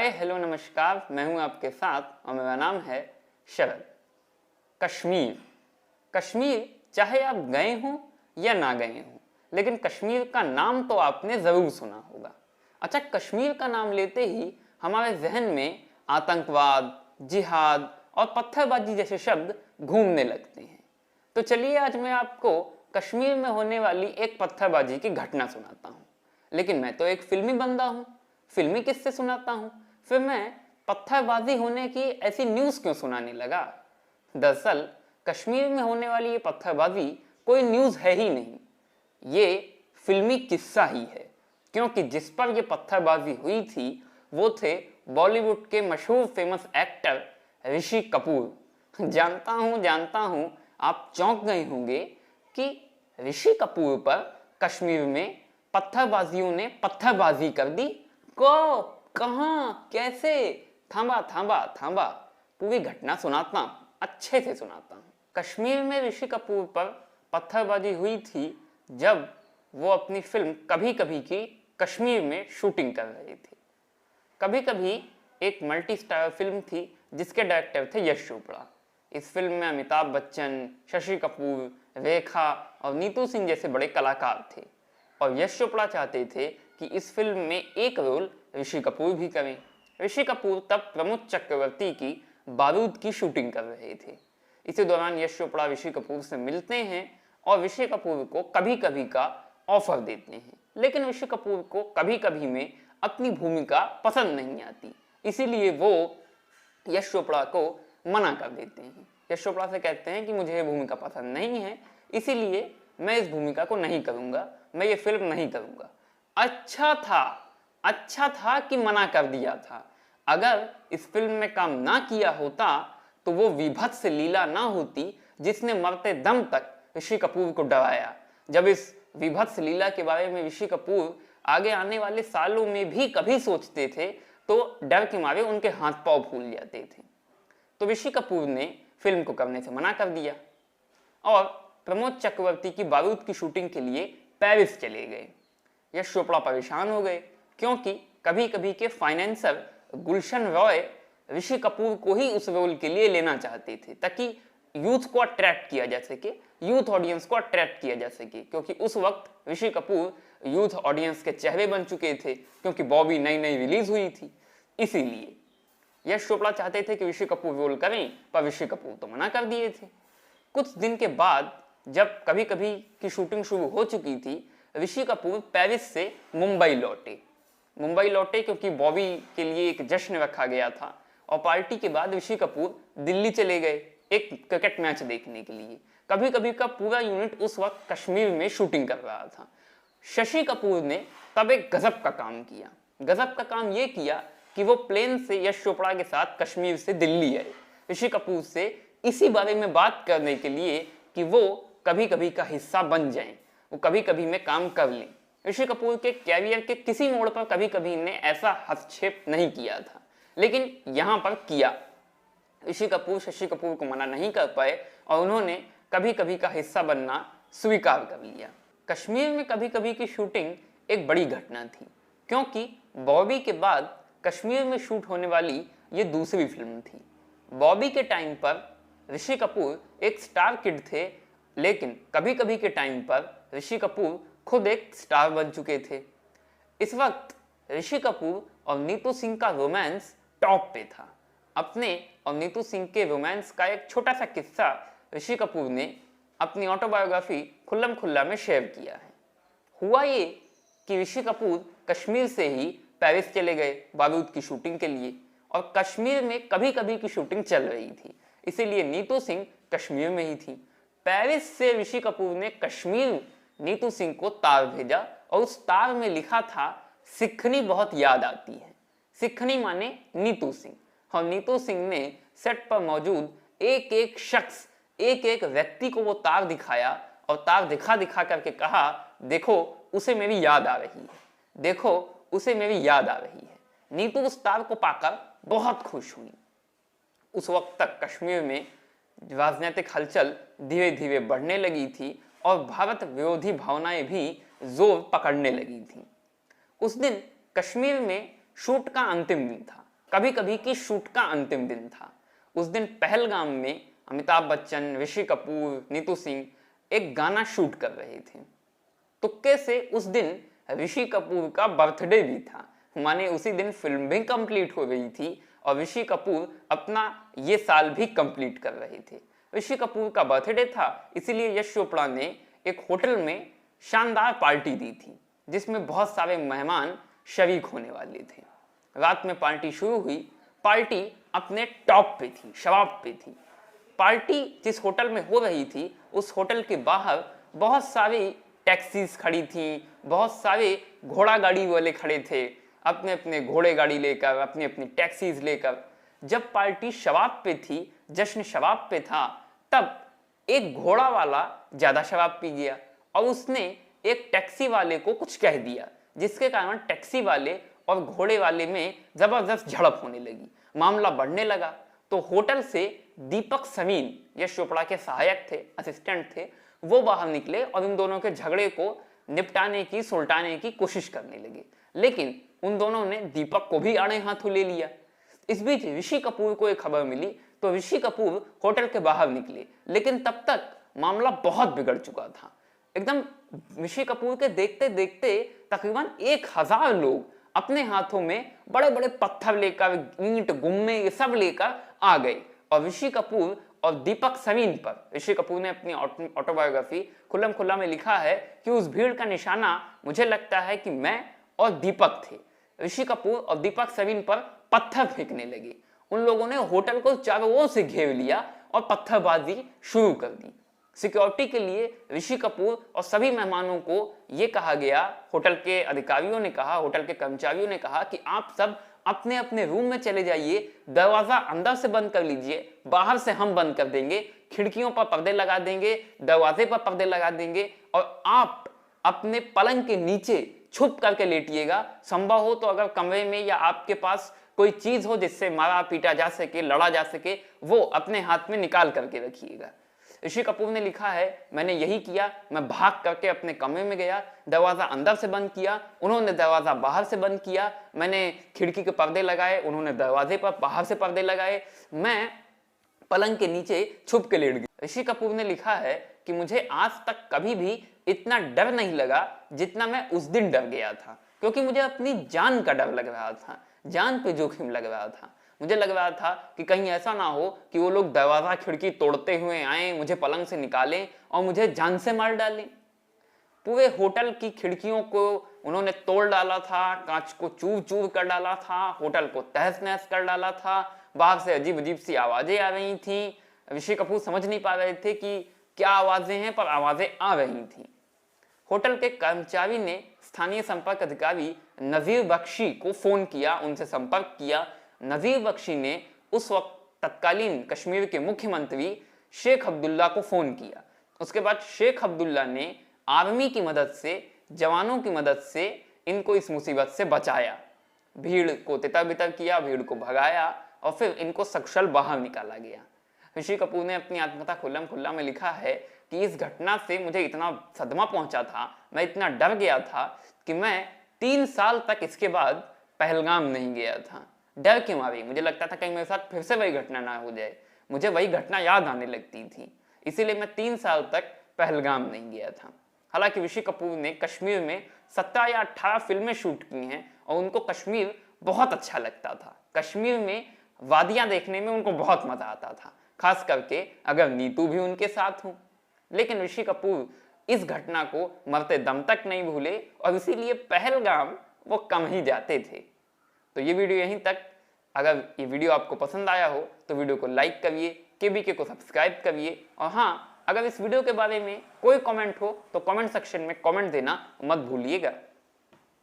Hi hello नमस्कार, मैं हूं आपके साथ और मेरा नाम है शरद। कश्मीर कश्मीर चाहे आप गए हों या ना गए हों, लेकिन कश्मीर का नाम तो आपने ज़रूर सुना होगा। अच्छा, कश्मीर का नाम लेते ही हमारे जहन में आतंकवाद, जिहाद और पत्थरबाजी जैसे शब्द घूमने लगते हैं। तो चलिए आज मैं आपको कश्मीर में होने वाली एक पत्थरबाजी की घटना सुनाता हूँ। लेकिन मैं तो एक फिल्मी बंदा हूँ, फिल्मी किससे सुनाता हूँ, फिर मैं पत्थरबाजी होने की ऐसी न्यूज़ क्यों सुनाने लगा। दरअसल कश्मीर में होने वाली ये पत्थरबाजी कोई न्यूज़ है ही नहीं, ये फिल्मी किस्सा ही है। क्योंकि जिस पर ये पत्थरबाजी हुई थी वो थे बॉलीवुड के मशहूर फेमस एक्टर ऋषि कपूर। जानता हूँ आप चौंक गए होंगे कि ऋषि कपूर पर कश्मीर में पत्थरबाजियों ने पत्थरबाजी कर दी। को कहाँ कैसे? थांबा थांबा थांबा, पूरी घटना सुनाता हूँ, अच्छे से सुनाता हूँ। कश्मीर में ऋषि कपूर पर पत्थरबाजी हुई थी जब वो अपनी फिल्म कभी कभी की कश्मीर में शूटिंग कर रहे थे। कभी कभी एक मल्टी स्टार फिल्म थी जिसके डायरेक्टर थे यश चोपड़ा। इस फिल्म में अमिताभ बच्चन, शशि कपूर, रेखा और नीतू सिंह जैसे बड़े कलाकार थे और यश चोपड़ा चाहते थे कि इस फिल्म में एक रोल ऋषि कपूर भी करें। ऋषि कपूर तब प्रमोद चक्रवर्ती की बारूद की शूटिंग कर रहे थे। इसी दौरान यश चोपड़ा ऋषि कपूर से मिलते हैं और ऋषि कपूर को कभी कभी का ऑफर देते हैं, लेकिन ऋषि कपूर को कभी कभी में अपनी भूमिका पसंद नहीं आती, इसीलिए वो यश चोपड़ा को मना कर देते हैं। यश चोपड़ा से कहते हैं कि मुझे ये भूमिका पसंद नहीं है, इसीलिए मैं इस भूमिका को नहीं करूंगा, मैं ये फिल्म नहीं करूंगा। अच्छा था कि मना कर दिया था। अगर इस फिल्म में काम ना किया होता तो वो विभत्स लीला ना होती जिसने मरते दम तक ऋषि कपूर को डराया। जब इस विभत्स लीला के बारे में ऋषि कपूर आगे आने वाले सालों में भी कभी सोचते थे तो डर के मारे उनके हाथ पांव फूल जाते थे। तो ऋषि कपूर ने फिल्म को करने से मना कर दिया और प्रमोद चक्रवर्ती की बारूद की शूटिंग के लिए पेरिस चले गए। यश चोपड़ा परेशान हो गए क्योंकि कभी कभी के फाइनेंसर गुलशन रॉय ऋषि कपूर को ही उस रोल के लिए लेना चाहते थे ताकि यूथ को अट्रैक्ट किया जा सके, यूथ ऑडियंस को अट्रैक्ट किया जा सके, क्योंकि उस वक्त ऋषि कपूर यूथ ऑडियंस के चेहरे बन चुके थे क्योंकि बॉबी नई नई रिलीज हुई थी। इसीलिए यश चोपड़ा चाहते थे कि ऋषि कपूर रोल करें, पर ऋषि कपूर तो मना कर दिए थे। कुछ दिन के बाद जब कभी कभी की शूटिंग शुरू हो चुकी थी, ऋषि कपूर पेरिस से मुंबई लौटे क्योंकि बॉबी के लिए एक जश्न रखा गया था और पार्टी के बाद ऋषि कपूर दिल्ली चले गए एक क्रिकेट मैच देखने के लिए। कभी कभी का पूरा यूनिट उस वक्त कश्मीर में शूटिंग कर रहा था। शशि कपूर ने तब एक गजब का काम किया। गजब का काम यह किया कि वो प्लेन से यश चोपड़ा के साथ कश्मीर से दिल्ली आए ऋषि कपूर से इसी बारे में बात करने के लिए कि वो कभी कभी का हिस्सा बन जाएं, वो कभी कभी में काम कर लें। ऋषि कपूर के कैरियर के किसी मोड़ पर कभी कभी ने ऐसा हस्तक्षेप नहीं किया था, लेकिन यहाँ पर किया। ऋषि कपूर शशि कपूर को मना नहीं कर पाए और उन्होंने कभी कभी का हिस्सा बनना स्वीकार कर लिया। कश्मीर में कभी कभी की शूटिंग एक बड़ी घटना थी क्योंकि बॉबी के बाद कश्मीर में शूट होने वाली ये दूसरी फिल्म थी। बॉबी के टाइम पर ऋषि कपूर एक स्टार किड थे, लेकिन कभी कभी के टाइम पर ऋषि कपूर खुद एक स्टार बन चुके थे। इस वक्त ऋषि कपूर और नीतू सिंह का रोमांस टॉप पे था। अपने और नीतू सिंह के रोमांस का एक छोटा सा किस्सा ऋषि कपूर ने अपनी ऑटोबायोग्राफी खुल्लम खुल्ला में शेयर किया है। हुआ ये कि ऋषि कपूर कश्मीर से ही पेरिस चले गए बारूद की शूटिंग के लिए और कश्मीर में कभी कभी की शूटिंग चल रही थी, इसीलिए नीतू सिंह कश्मीर में ही थी। पेरिस से ऋषि कपूर ने कश्मीर नीतू सिंह को तार भेजा और उस तार में लिखा था, सिखनी बहुत याद आती है। सिखनी माने नीतू सिंह, और नीतू सिंह ने सेट पर मौजूद एक एक शख्स, एक एक व्यक्ति को वो तार दिखाया और तार दिखा दिखा करके कहा, देखो उसे मेरी याद आ रही है, देखो उसे मेरी याद आ रही है। नीतू उस तार को पाकर बहुत खुश हुई। उस वक्त तक कश्मीर में राजनीतिक हलचल धीरे धीरे बढ़ने लगी थी और भारत विरोधी भावनाएं भी जोर पकड़ने लगी थी। उस दिन कश्मीर में शूट का अंतिम दिन था कभी कभी की शूट का अंतिम दिन था। उस दिन पहलगाम में अमिताभ बच्चन, ऋषि कपूर, नीतू सिंह एक गाना शूट कर रहे थे। तुक्के से उस दिन ऋषि कपूर का बर्थडे भी था, माने उसी दिन फिल्म भी कंप्लीट हो गई थी और ऋषि कपूर अपना ये साल भी कंप्लीट कर रहे थे। ऋषि कपूर का बर्थडे था, इसीलिए यश चोपड़ा ने एक होटल में शानदार पार्टी दी थी जिसमें बहुत सारे मेहमान शरीक होने वाले थे। रात में पार्टी शुरू हुई। पार्टी अपने टॉप पे थी, शबाब पे थी। पार्टी जिस होटल में हो रही थी उस होटल के बाहर बहुत सारी टैक्सीज खड़ी थी, बहुत सारे घोड़ा गाड़ी वाले खड़े थे, अपने अपने घोड़े गाड़ी लेकर, अपनी अपनी टैक्सीज लेकर। जब पार्टी शबाब पे थी, जश्न शबाब पे था, तब एक घोड़ा वाला ज्यादा शराब पी गया और उसने एक टैक्सी वाले को कुछ कह दिया, जिसके कारण टैक्सी वाले और घोड़े वाले में जबरदस्त झड़प होने लगी। मामला बढ़ने लगा तो होटल से दीपक समीन, यश चोपड़ा के सहायक थे, असिस्टेंट थे, वो बाहर निकले और इन दोनों के झगड़े को निपटाने की, सुलटाने की कोशिश करने लगे। लेकिन उन दोनों ने दीपक को भी आड़े हाथों ले लिया। इस बीच ऋषि कपूर को एक खबर मिली तो ऋषि कपूर होटल के बाहर निकले, लेकिन तब तक मामला बहुत बिगड़ चुका था। एकदम ऋषि कपूर के देखते देखते तकरीबन 1000 लोग अपने हाथों में बड़े बड़े पत्थर लेकर, ईंट, गुम्मे, ये सब लेकर आ गए और ऋषि कपूर और दीपक समीन पर। ऋषि कपूर ने अपनी ऑटोबायोग्राफी खुल्लम खुल्ला में लिखा है कि उस भीड़ का निशाना मुझे लगता है कि मैं और दीपक थे। ऋषि कपूर और दीपक समीन पर पत्थर फेंकने लगे। उन लोगों ने होटल को चारों ओर से घेर लिया और पत्थरबाजी शुरू कर दी। सिक्योरिटी के लिए ऋषि कपूर और सभी मेहमानों को यह कहा गया, होटल के अधिकारियों ने कहा, होटल के कर्मचारियों ने कहा कि आप सब अपने अपने रूम में चले जाइए, दरवाजा अंदर से बंद कर लीजिए, बाहर से हम बंद कर देंगे, खिड़कियों पर पर्दे लगा देंगे, दरवाजे पर पर्दे लगा देंगे और आप अपने पलंग के नीचे छुप करके लेटिएगा। संभव हो तो अगर कमरे में या आपके पास कोई चीज हो जिससे मारा पीटा जा सके, लड़ा जा सके, वो अपने हाथ में निकाल करके रखिएगा। ऋषि कपूर ने लिखा है, मैंने यही किया, मैं भाग करके अपने कमरे में गया, दरवाजा अंदर से बंद किया, उन्होंने दरवाजा बाहर से बंद किया, मैंने खिड़की के पर्दे लगाए, उन्होंने दरवाजे पर बाहर से पर्दे लगाए, मैं पलंग के नीचे छुप के लेट गया। ऋषि कपूर ने लिखा है कि मुझे आज तक कभी भी इतना डर नहीं लगा जितना मैं उस दिन डर गया था, क्योंकि मुझे अपनी जान का डर लग रहा था, जान पे जोखिम लग रहा था। मुझे लग रहा था कि कहीं ऐसा ना हो कि वो लोग दरवाजा खिड़की तोड़ते हुए आए, मुझे पलंग से निकालें और मुझे जान से मार डालें। पूरे होटल की खिड़कियों को उन्होंने तोड़ डाला था, कांच को चूर चूर कर डाला था, होटल को तहस नहस कर डाला था, बाहर से अजीब अजीब सी आवाजें आ रही थी। ऋषि कपूर समझ नहीं पा रहे थे कि क्या आवाजें हैं, पर आवाजें आ रही थी। होटल के कर्मचारी ने स्थानीय संपर्क अधिकारी नजीर बख्शी को फोन किया, उनसे संपर्क किया। नजीर बख्शी ने उस वक्त तत्कालीन कश्मीर के मुख्यमंत्री शेख अब्दुल्ला को फोन किया। उसके बाद शेख अब्दुल्ला ने आर्मी की मदद से, जवानों की मदद से इनको इस मुसीबत से बचाया, भीड़ को तितर बितर किया, भीड़ को भगाया और फिर इनको सकुशल बाहर निकाला गया। ऋषि कपूर ने अपनी आत्मकथा खुल्लम खुल्ला में लिखा है कि इस घटना से मुझे इतना सदमा पहुंचा था, मैं इतना डर गया था कि मैं 3 साल तक इसके बाद पहलगाम नहीं गया था। डर के मारे मुझे लगता था कहीं मेरे साथ फिर से वही घटना ना हो जाए, मुझे वही घटना याद आने लगती थी, इसीलिए मैं 3 साल तक पहलगाम नहीं गया था। हालांकि ऋषि कपूर ने कश्मीर में 17 या 18 फिल्में शूट की हैं और उनको कश्मीर बहुत अच्छा लगता था। कश्मीर में वादियां देखने में उनको बहुत मजा आता था, खास करके अगर नीतू भी उनके साथ हो। लेकिन ऋषि कपूर इस घटना को मरते दम तक नहीं भूले और इसीलिए पहलगाम वो कम ही जाते थे। तो ये वीडियो यहीं तक। अगर ये वीडियो आपको पसंद आया हो तो वीडियो को लाइक करिए, केबीके को सब्सक्राइब करिए और हाँ, अगर इस वीडियो के बारे में कोई कमेंट हो तो कमेंट सेक्शन में कमेंट देना मत भूलिएगा।